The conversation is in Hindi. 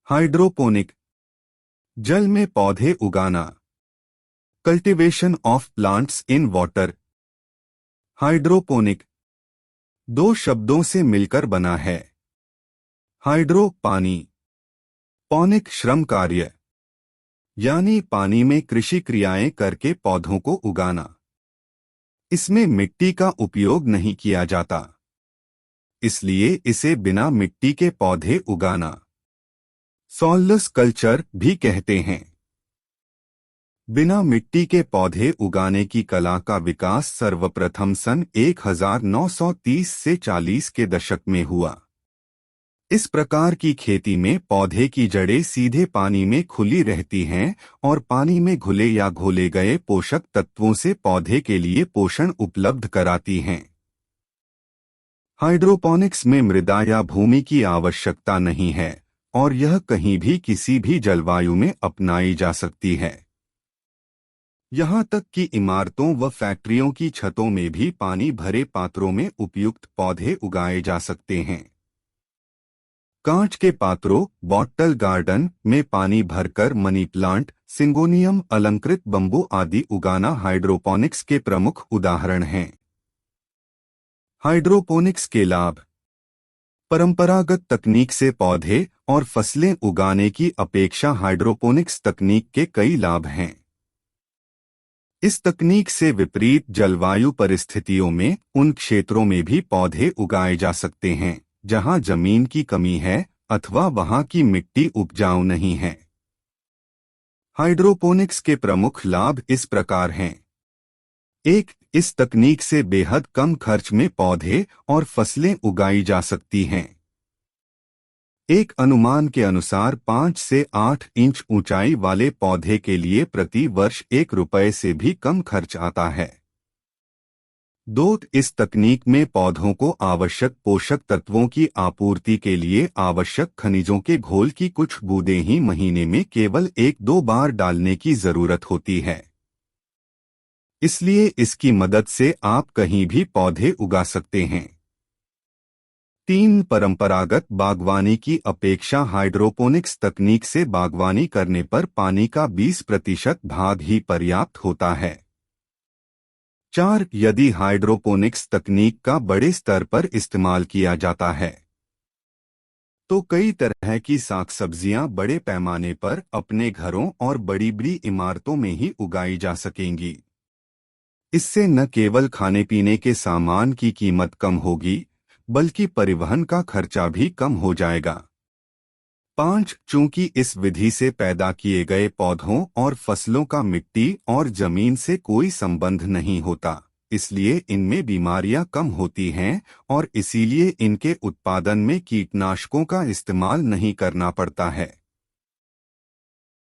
हाइड्रोपोनिक, जल में पौधे उगाना। Cultivation of plants in water. Hydroponic दो शब्दों से मिलकर बना है। हाइड्रो पानी, पौनिक श्रम कार्य, यानी पानी में कृषि क्रियाएं करके पौधों को उगाना। इसमें मिट्टी का उपयोग नहीं किया जाता, इसलिए इसे बिना मिट्टी के पौधे उगाना सॉइललेस कल्चर भी कहते हैं। बिना मिट्टी के पौधे उगाने की कला का विकास सर्वप्रथम सन 1930 से 40 के दशक में हुआ। इस प्रकार की खेती में पौधे की जड़ें सीधे पानी में खुली रहती हैं और पानी में घुले या घोले गए पोषक तत्वों से पौधे के लिए पोषण उपलब्ध कराती हैं। हाइड्रोपोनिक्स में मृदा या भूमि की आवश्यकता नहीं है और यह कहीं भी किसी भी जलवायु में अपनाई जा सकती है। यहाँ तक कि इमारतों व फैक्ट्रियों की छतों में भी पानी भरे पात्रों में उपयुक्त पौधे उगाए जा सकते हैं। कांच के पात्रों, बॉटल गार्डन में पानी भरकर मनी प्लांट, सिंगोनियम, अलंकृत बंबू आदि उगाना हाइड्रोपोनिक्स के प्रमुख उदाहरण हैं। हाइड्रोपोनिक्स के लाभ। परंपरागत तकनीक से पौधे और फसलें उगाने की अपेक्षा हाइड्रोपोनिक्स तकनीक के कई लाभ हैं। इस तकनीक से विपरीत जलवायु परिस्थितियों में उन क्षेत्रों में भी पौधे उगाए जा सकते हैं जहां जमीन की कमी है अथवा वहां की मिट्टी उपजाऊ नहीं है। हाइड्रोपोनिक्स के प्रमुख लाभ इस प्रकार हैं। 1. इस तकनीक से बेहद कम खर्च में पौधे और फसलें उगाई जा सकती हैं। एक अनुमान के अनुसार 5 से 8 इंच ऊंचाई वाले पौधे के लिए प्रति वर्ष ₹1 से भी कम खर्च आता है। 2. इस तकनीक में पौधों को आवश्यक पोषक तत्वों की आपूर्ति के लिए आवश्यक खनिजों के घोल की कुछ बूंदें ही महीने में केवल 1-2 बार डालने की जरूरत होती है। इसलिए इसकी मदद से आप कहीं भी पौधे उगा सकते हैं। 3. परंपरागत बागवानी की अपेक्षा हाइड्रोपोनिक्स तकनीक से बागवानी करने पर पानी का 20% भाग ही पर्याप्त होता है। 4. यदि हाइड्रोपोनिक्स तकनीक का बड़े स्तर पर इस्तेमाल किया जाता है तो कई तरह की साग-सब्जियां बड़े पैमाने पर अपने घरों और बड़ी-बड़ी इमारतों में ही उगाई जा सकेंगी। इससे न केवल खाने पीने के सामान की कीमत कम होगी बल्कि परिवहन का खर्चा भी कम हो जाएगा। 5. चूंकि इस विधि से पैदा किए गए पौधों और फसलों का मिट्टी और जमीन से कोई संबंध नहीं होता, इसलिए इनमें बीमारियां कम होती हैं और इसीलिए इनके उत्पादन में कीटनाशकों का इस्तेमाल नहीं करना पड़ता है।